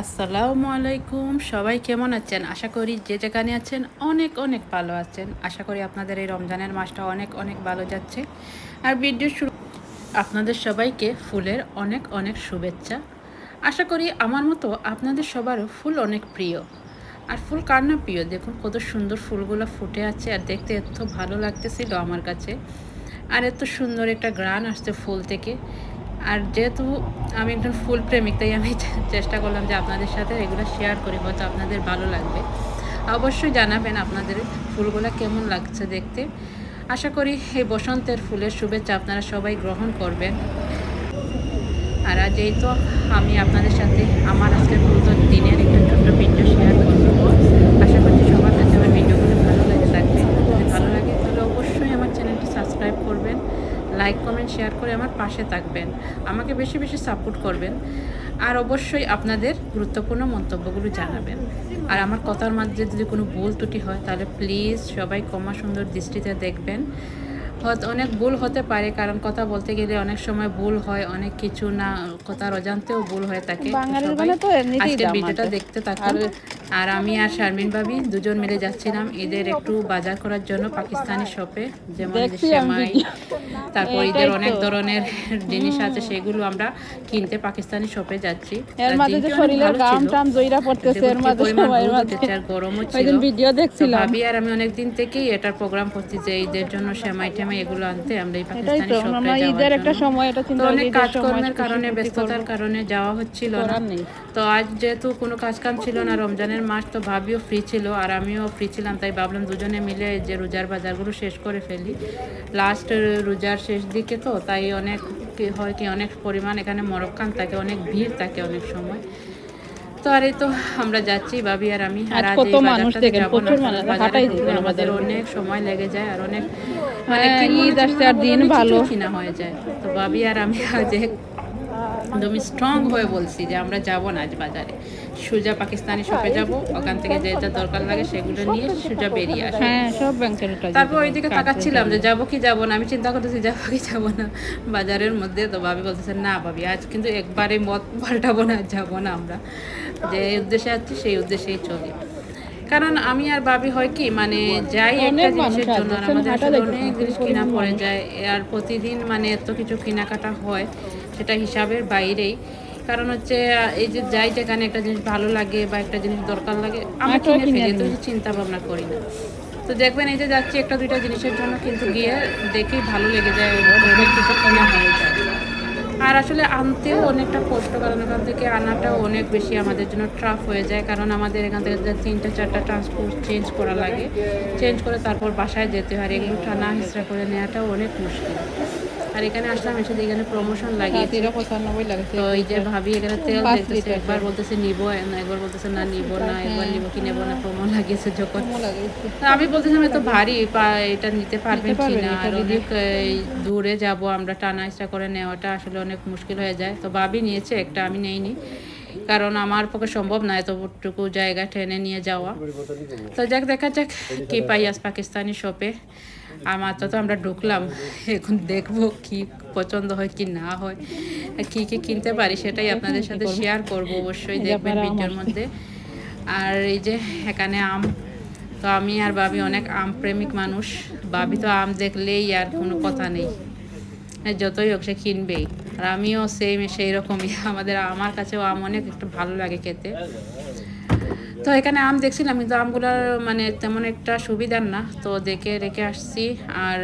আসসালামু আলাইকুম, সবাই কেমন আছেন? আশা করি যে যেখানে আছেন অনেক অনেক ভালো আছেন। আশা করি আপনাদের এই রমজানের মাসটা অনেক অনেক ভালো যাচ্ছে। আর ভিডিও শুরু আপনাদের সবাইকে ফুলের অনেক অনেক শুভেচ্ছা। আশা করি আমার মতো আপনাদের সবারও ফুল অনেক প্রিয়। আর ফুল কার না প্রিয়? দেখুন কত সুন্দর ফুলগুলো ফুটে আছে আর দেখতে এত ভালো লাগতেছিল আমার কাছে। আর এত সুন্দর একটা ঘ্রাণ আসছে ফুল থেকে। আর যেহেতু আমি একজন ফুল প্রেমিক, তাই আমি চেষ্টা করলাম যে আপনাদের সাথে এগুলো শেয়ার করি, হয়তো আপনাদের ভালো লাগবে। অবশ্যই জানাবেন আপনাদের ফুলগুলো কেমন লাগছে দেখতে। আশা করি এই বসন্তের ফুলের শুভেচ্ছা আপনারা সবাই গ্রহণ করবেন। আর আজ এই তো আমি আপনাদের সাথে আমার আজকের পুরো দিনের একটা ছোট্ট ভিডিও শেয়ার করছি। আশা করছি সবার কাছে আমার ভিডিওগুলো ভালো লাগে থাকবে। যদি ভালো লাগে তাহলে অবশ্যই আমার চ্যানেলটি সাবস্ক্রাইব করবেন, লাইক কমেন্ট শেয়ার করে আমার পাশে থাকবেন, আমাকে বেশি বেশি সাপোর্ট করবেন। আর অবশ্যই আপনাদের গুরুত্বপূর্ণ মন্তব্যগুলো জানাবেন। আর আমার কথার মাঝে যদি কোনো ভুল ত্রুটি হয় তাহলে প্লিজ সবাই ক্ষমা সুন্দর দৃষ্টিতে দেখবেন। হয়তো অনেক ভুল হতে পারে, কারণ কথা বলতে গেলে অনেক সময় ভুল হয়, অনেক কিছু না কথার অজান্তেও ভুল হয়ে থাকে। তো সবাই আজকের ভিডিওটা দেখতে থাকুন। আর আমি আর শারমিন ভাবি দুজন মিলে যাচ্ছিলাম ঈদের একটু বাজার করার জন্য পাকিস্তানি শপে, যেমন যে সেমাই, তারপর ঈদের অনেক ধরনের জিনিস আছে, সেগুলো আমরা কিনতে পাকিস্তানি শপে যাচ্ছি। এর আর মাঝে দিনটি যে অনেক শরীরের ভালো ঘাম ছিল, টাম জইরা পড়তেছে, দেখুন এর কি মাঝে পরিমাণ সময়ের রোদ মাঝে উঠেছে আর গরমও ছিল। ওইদিন ভিডিও তো দেখছিলাম। ভাবি আর আমি অনেক দিন থেকেই এটার প্রোগ্রাম করছি যে ঈদের জন্য সেমাই টেমাই এগুলো আনতে আমরা এই এটাই পাকিস্তানি তো শপে আমরা যাওয়ার ঈদের একটা জন্য। সময়, এটা তো চিন্তা করি অনেক ঈদের সময় কাজকর্মের খুশি কারণে, ফুর্তি করবো, ব্যস্ততার কারণে যাওয়া কিছু হচ্ছিল না। করার নেই। তো আজ যেহেতু কোনো কাজ কাম ছিল না, রমজানের মাস, তো ভাবিও ফ্রি ছিল আর আমিও ফ্রি ছিলাম, তাই ভাবলাম দুজনে মিলে যে রোজার বাজারগুলো শেষ করে ফেলি। লাস্ট রোজার শেষ দিকে তো, তাই অনেক হয় কি অনেক পরিমাণ এখানে মরক্কান থাকে, অনেক ভিড় থাকে অনেক সময়। তো আর এই তো আমরা যাচ্ছি ভাবি আর আমি। আর আজ আজ কত এই মানুষ বাজারটাতে দেখেন, যাবো না, প্রচুর কারণ মানুষ, বাজারে হাঁটাই ঢুকলে দিবে না আমাদের বাজারের অনেক ভিতরে। সময় লেগে যায় আর অনেক মানে হ্যাঁ, কিনবো না ঈদ কিনবো আসছে না আর বলে দিন অনেক ভালো। কিছুই কিনা হয়ে যায়। তো ভাবি আর আমি আজ একদমই স্ট্রং হয়ে বলছি যে আমরা যাব না আজ বাজারে, সোজা পাকিস্তানি শপে যাব, ওখান থেকে যে যা দরকার লাগে সেগুলো নিয়ে সোজা বেরিয়ে আসবো। হ্যাঁ, সব ব্যাংকের ওটা যেতে তারপর হবে, ওইদিকে কার্ড যেতে তাকাচ্ছিলাম যে হবে। যাবো কি যাবো না, আমি চিন্তা করতেছি যাবো কি যাবো না বাজারের মধ্যে। তো ভাবি বলতেছে না ভাবি আজ কিন্তু একবারে মত পাল্টাবো না, যাবো না আমরা, যে উদ্দেশ্যে আছি সেই উদ্দেশ্যেই চলি। কারণ আমি আর ভাবি হয় কি মানে যাই একটা অনেক মানুষ জিনিসের আজ জন্য আর দেখছেন, আমাদের হাঁটা আসলে যাইতেছে অনেক না, কি জিনিস কিনা পরিমাণ পড়ে মানুষ। যায়। আর প্রতিদিন মানে এত কিছু কেনাকাটা হয়, সেটা হিসাবের বাইরেই। কারণ হচ্ছে এই যে যাই যেখানে একটা জিনিস ভালো লাগে বা একটা জিনিস দরকার লাগে আমরা একটা কিনে কিনে ফেলি, তো নিই। চিন্তা ভাবনা করি না। তো দেখবেন এই যে যাচ্ছি একটা দুইটা জিনিসের জন্য, কিন্তু গিয়ে দেখেই ভালো লেগে যায়, অনেক কিছু কেনা হয়ে যায়। আর আসলে আনতেও অনেকটা কষ্ট, কারণ এখান থেকে আনাটাও অনেক বেশি আমাদের জন্য ট্রাফ হয়ে যায়, কারণ আমাদের এখান থেকে যে 3-4টা ট্রান্সপোর্ট চেঞ্জ করা লাগে, চেঞ্জ করে তারপর বাসায় যেতে হয়। এগুলো টানা হিসরা করে নেওয়াটাও অনেক মুশকিল। আর এখানে আসলাম, এসে এখানে প্রমোশন লাগিয়েছে। 95 লাগছে তো 1 এই যে লিটার, ভাবি এখানে তেল 5 দেখতেছে, লিটার একবার তেল। বলতেছে নিব, একবার বলতেছে না নিব না, একবার হ্যাঁ, নিব কি নেবো না, প্রমো লাগিয়েছে যখন। কমও লাগাইছে। তো আমি বলতেছিলাম এত ভারী এটা নিতে নিতে পারবেন কি পারবেন না, এটা আর দিদি? অনেক দূরে যাব আমরা, টানা ইচ্ছা করে নেওয়াটা আসলে অনেক মুশকিল হয়ে যায়। তো ভাবি নিয়েছে একটা, আমি নেইনি, কারণ আমার পক্ষে সম্ভব না এতটুকু জায়গা টেনে নিয়ে যাওয়া। তো যাক দেখা যাক কি পাই আজ পাকিস্তানি শপে। আমার তো আমরা ঢুকলাম, এখন দেখবো কি পছন্দ হয় কি না হয়, কি কি কিনতে পারি সেটাই দেখেন আপনাদের কি সাথে করবো। শেয়ার করব, অবশ্যই এই যে দেখবেন আপনারা আম ভিডিওর আসছে। মধ্যে। আর এই যে এখানে আম, তো আমি আর ভাবি অনেক আম প্রেমিক মানুষ। ভাবি তো আম দেখলেই আর কোনো কথা নেই, যতই হোক সে কিনবেই। আর আমিও সেই রকমই, আমার কাছেও আম অনেক একটু ভালো লাগে খেতে। তো এখানে আম দেখছিলাম, কিন্তু আমগুলার মানে তেমন একটা সুবিধার না, তো দেখে রেখে আসছি। আর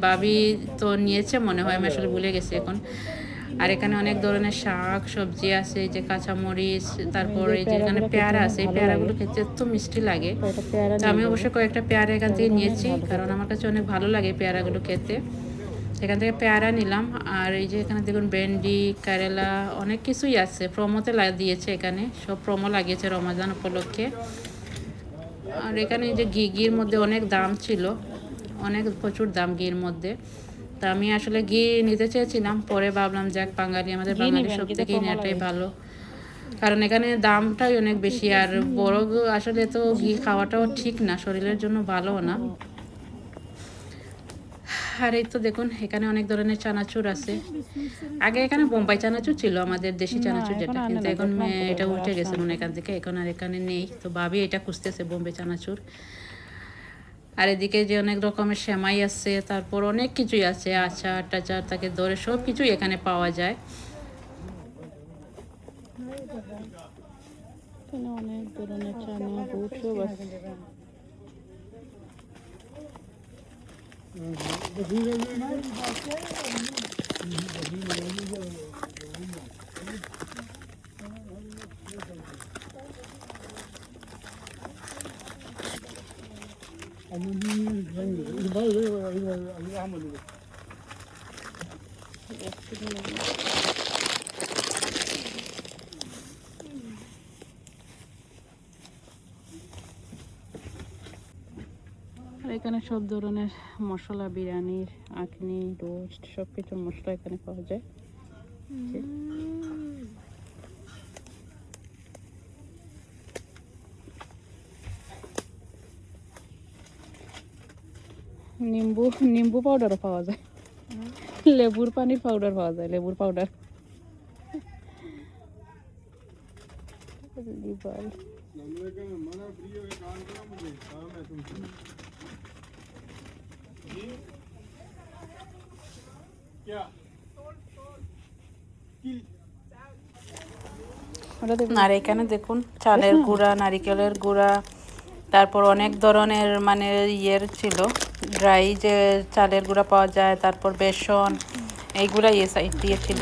ভাবি তো নিয়েছে মনে হয়, আমি আসলে ভুলে গেছি এখন। আর এখানে অনেক ধরনের শাক সবজি আছে, এই যে কাঁচামরিচ, এই তারপর যে এই যে এখানে পেয়ারাগুলো খেতে পেয়ারা অনেক আছে, এই ভালো লাগে। পেয়ারাগুলো খেতে এত মিষ্টি লাগে। কয়টা পেয়ারা তো নিয়ে আমি যাবো, অবশ্যই কয়েকটা পেয়ারা এখান থেকে পেয়ারাগুলো অনেক নিয়েছি, ভালো কারণ খেতে। আমার কাছে অনেক ভালো লাগে পেয়ারাগুলো খেতে। এখান থেকে পেয়ারা নিলাম। আর এই যে এখানে দেখুন ভেন্ডি, কারেলা, অনেক কিছুই আছে, প্রোমোতে দিয়েছে, এখানে সব প্রোমো লাগিয়েছে রমজান উপলক্ষে। আর এখানে এই যে ঘির মধ্যে অনেক দাম ছিল, অনেক প্রচুর দাম ঘির মধ্যে। তা আমি আসলে ঘি নিতে চেয়েছিলাম, পরে ভাবলাম যাক বাঙালি, আমাদের ঘি বাঙালি নিবেন, সব ঘিতে থেকেই প্রমো নেওয়াটাই লাগাইছে। ভালো, কারণ এখানে দামটাই অনেক বেশি। আর আসলে তো ঘি খাওয়াটাও ঠিক না, শরীরের জন্য ভালো না। আর এই তো দেখুন এখানে অনেক ধরনের চানাচুর আছে। আগে এখানে বোম্বাই চানাচুর ছিল, আমাদের দেশি চানাচুর এখন যেটা, আনে কিন্তু না, এখন দেখলাম তো এটা কয়েকবার উঠে গেছে আসলাম মনে তো। হয় এখান থেকে, এখন আর এখানে নেই। তো ভাবি এটা খুঁজতেছে বোম্বে চানাচুর। আর এদিকে যে অনেক রকমের সেমাই আছে, তারপর অনেক কিছুই আছে, আচার টাচার তাকে ধরে সব কিছুই এখানে পাওয়া যায়। এখানে অনেক ধরনের চানা বুট সব আছে। আর এখানে সব ধরনের মশলা, বিরিয়ানির, আখনি, রোস্ট সব কিছু মশলা এখানে পাওয়া যায়। নিম্বু নিম্বু পাউডারও পাওয়া যায়, লেবুর পানির পাউডার পাওয়া যায়, লেবুর পাউডার। লিভার আর এখানে দেখুন চালের গুঁড়া, নারিকেলের গুঁড়া, তারপর অনেক ধরনের মানে ইয়ের ছিল, ড্রাই যে চালের গুঁড়া পাওয়া যায়, তারপর বেসন, এইগুলা ইয়ে সাইড দিয়ে ছিল।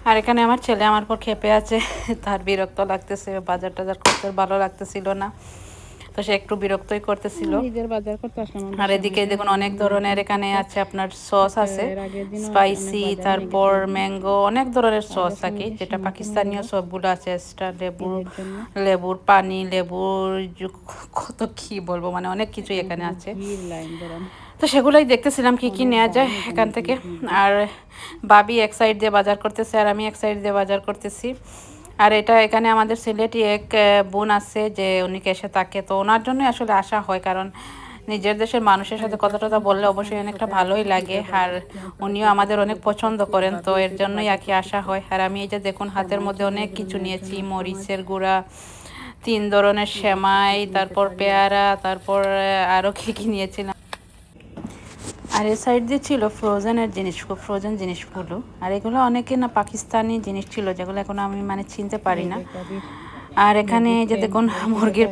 আর এখানে আমার ছেলে আমার পর খেপে আছে, তার বিরক্ত লাগতেছে, বাজার টাজার করতে ভালো লাগতেছিল না, তো সে একটু বিরক্তই করতেছিল। ঈদের বাজার করতে আসলাম আমরা আর এদিকে শাহিদে, দেখুন অনেক ধরনের এখানে আছে, আপনার সস আছে এর আগের দিনও অনেক স্পাইসি, বাজার নিয়ে তারপর গেছিলাম। ম্যাঙ্গো, অনেক ধরনের সস আগের থাকে, সঙ্গে যেটা সীমা কমে পাকিস্তানীয় গেল সবগুলো আছে, এক্সট্রা লেবু, ঈদের জন্য। লেবুর পানি, লেবুর কত কি বলবো, মানে অনেক কিছুই এখানে পুরো আছে। ভিড় লাইন ধরান, তো সেগুলোই দেখতেছিলাম কি কি অনেক নেওয়া যায় দাম এখানে এখান থেকে। জিনিস। আর বাবি এক সাইড দিয়ে বাজার করতেছে আর আমি এক সাইড দিয়ে বাজার করতেছি। আর এটা এখানে আমাদের সিলেটি এক বোন আছে, যে উনি এসে থাকে, তো ওনার জন্য আসলে আসা হয়, কারণ নিজের দেশের মানুষের সাথে কথা টথা বললে অবশ্যই অনেকটা ভালোই লাগে। আর উনিও আমাদের অনেক পছন্দ করেন, তো এর জন্যই আর কি আসা হয়। আর আমি এই যে দেখুন হাতের মধ্যে অনেক কিছু নিয়েছি, মরিচের গুঁড়া, 3 ধরনের সেমাই, তারপর পেয়ারা, তারপর আরও কী কী নিয়েছিলাম। আর এই সাইড দিয়ে ছিল ফ্রোজেনের জিনিস, ফ্রোজেন জিনিসগুলো। আর এগুলো অনেকে না পাকিস্তানি জিনিস ছিল, যেগুলো এখন আমি মানে চিনতে পারি না। আর এখানে এই যে দেখুন মুরগির,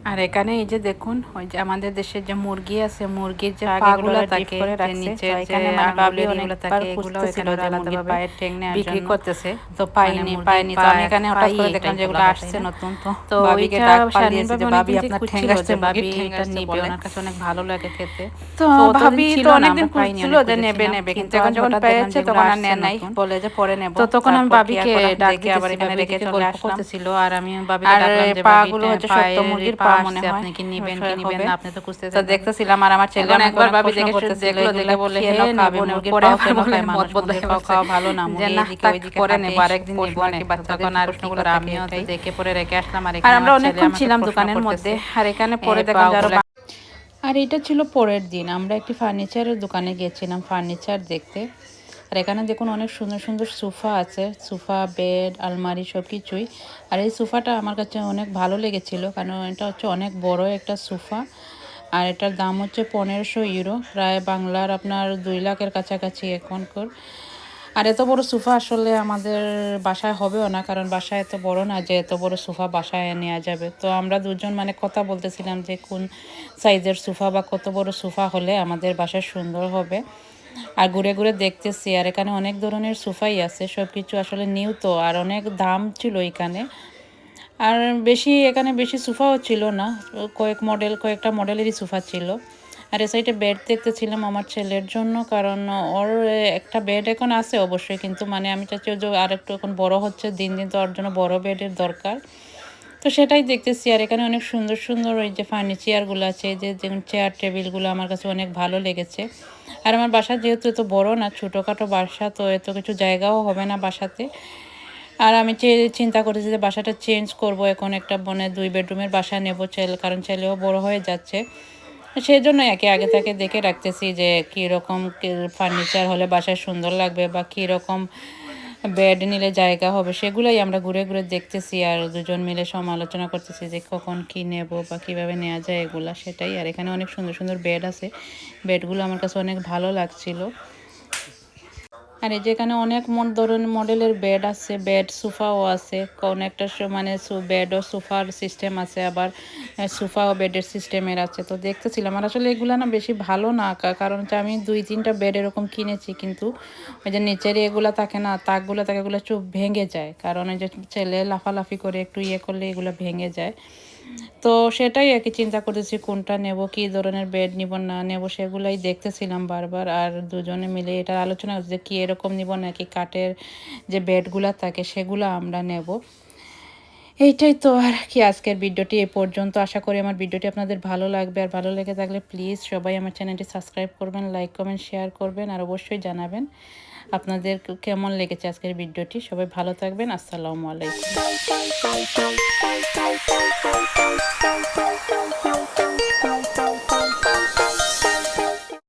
আর এখানে এই যে দেখুন ওই যে আমাদের দেশের যে মুরগি আছে, মুরগির যে পাগুলো থাকে, যে নিচের যে আঙ্গুলের এগুলো থাকে, এগুলো এখানে আলাদাভাবে পায়ের ঠ্যাং নেওয়ার বিক্রি করতেছে, তো পাইনি তো আমি এখানে হঠাৎ করে দেখলাম যেগুলো আসছে নতুন, তো বাবিকে ডাক পালিয়েছে যে বাবি আপনার ঠ্যাং আসছে, বাবি এটা নিবে, ওনার কাছে অনেক ভালো লাগে খেতে। তো ভাবি তো অনেকদিন খুঁজছিল যে নেবে নেবে, কিন্তু এখন যখন পেয়েছে তখন আর নেয় নাই, বলে যে পরে নেব। তো তখন আমি বাবিকে ডাক দিয়ে আবার এখানে রেখে চলে আসলাম। আর আমি বাবিকে ডাকলাম যে পাগুলো হচ্ছে সত্য মুরগির পা মনে হয়, আপনি কি নিবেন কি নিবেন না, আপনি তো খুঁজতেছেন। তো দেখতেছিলাম আর আমার ছেলে একবার ভাবি দেখে দেখলো, দেখে বলে হে নেব মুরগির পরে আবার বলে মত বদলাই খাওয়া ভালো না, মুরগি এদিকে ওইদিকে পরে নেব, আরেকদিন নিব নাকি বাচ্চাদের, তখন আর কি করে আমিও তো দেখে পরে রেখে আসলাম। আর আমরা অনেকক্ষণ ছিলাম দোকানের মধ্যে, আর এখানে পরে দেখলাম যারা। আর এটা ছিল পরের দিন, আমরা একটি ফার্নিচারের দোকানে গিয়েছিলাম ফার্নিচার দেখতে। আর এখানে দেখুন অনেক সুন্দর সুন্দর সোফা আছে, সোফা, বেড, আলমারি সব কিছুই। আর এই সোফাটা আমার কাছে অনেক ভালো লেগেছিল, কারণ এটা হচ্ছে অনেক বড় একটা সোফা। আর এটার দাম হচ্ছে 1500 ইউরো, প্রায় বাংলার আপনার 2 লাখের কাছাকাছি এখনকার। আর এত বড় সোফা আসলে আমাদের বাসায় হবেও না, কারণ বাসায় এত বড় না যে এত বড় সোফা বাসায় নেওয়া যাবে। তো আমরা দুজন মানে কথা বলতেছিলাম যে কোন সাইজের সোফা বা কত বড় সোফা হলে আমাদের বাসায় সুন্দর হবে। আর ঘুরে ঘুরে দেখতেছি, আর এখানে অনেক ধরনের সোফাই আছে, সব কিছু আসলে নিউ, তো আর অনেক দাম ছিল এখানে। আর এখানে বেশি সোফাও ছিল না, কয়েকটা মডেলেরই সোফা ছিল। আর এ সাইডে বেড দেখতেছিলাম আমার ছেলের জন্য, কারণ ওর একটা বেড এখন আছে অবশ্যই, কিন্তু মানে আমি চাচ্ছি যে আর একটু এখন বড় হচ্ছে দিন দিন, তো ওর জন্য বড় বেডের দরকার, তো সেটাই দেখতেছি। আর এখানে অনেক সুন্দর সুন্দর ওই যে ফার্নিচারগুলো আছে, যে চেয়ার টেবিলগুলো আমার কাছে অনেক ভালো লেগেছে। আর আমার বাসা যেহেতু এত বড় না, ছোটোখাটো বাসা, তো এত কিছু জায়গাও হবে না বাসাতে। আর আমি চিন্তা করেছি যে বাসাটা চেঞ্জ করব, এখন একটা 2 বেডরুমের বাসা নেব, কারণ ছেলেও বড় হয়ে যাচ্ছে। সেই জন্যই আর কি আগে থেকে দেখে রাখতেছি যে কীরকম ফার্নিচার হলে বাসায় সুন্দর লাগবে বা কীরকম বেড নিলে জায়গা হবে, সেগুলোই আমরা ঘুরে ঘুরে দেখতেছি আর দুজন মিলে সমালোচনা করতেছি যে কখন কী নেব বা কীভাবে নেওয়া যায় এগুলা, সেটাই। আর এখানে অনেক সুন্দর সুন্দর বেড আছে, বেডগুলো আমার কাছে অনেক ভালো লাগছিল। আর এই যেখানে অনেক ধরনের মডেলের বেড আছে, বেড সোফাও আছে, কোন একটা মানে বেড ও সোফার সিস্টেম আছে, আবার সোফা ও বেডের সিস্টেমের আছে। তো দেখতেছিলাম, আর আসলে এগুলো না বেশি ভালো না, কারণ হচ্ছে আমি 2-3টা বেড এরকম কিনেছি, কিন্তু ওই যে নিচের এগুলো থাকে না, তাকগুলো থাকে, এগুলো চুপ ভেঙে যায়, কারণ ওই যে ছেলে লাফালাফি করে একটু করলে এগুলো ভেঙে যায়। তো সেটাই আর কি চিন্তা করতেছি কোনটা নেব, কী ধরনের বেড নিব না নেব, সেগুলাই দেখতেছিলাম বারবার। আর দুজনে মিলে এটা আলোচনা হচ্ছে যে কী এরকম নিব নাকি কাঠের যে বেডগুলো থাকে সেগুলো আমরা নেব। এইটাই তো, আর কি আজকের ভিডিওটি এ পর্যন্ত। আশা করি আমার ভিডিওটি আপনাদের ভালো লাগবে, আর ভালো লেগে থাকলে প্লিজ সবাই আমার চ্যানেলটি সাবস্ক্রাইব করবেন, লাইক কমেন্ট শেয়ার করবেন, আর অবশ্যই জানাবেন আপনাদের কেমন লেগেছে আজকের ভিডিওটি। সবাই ভালো থাকবেন। আসসালামু আলাইকুম।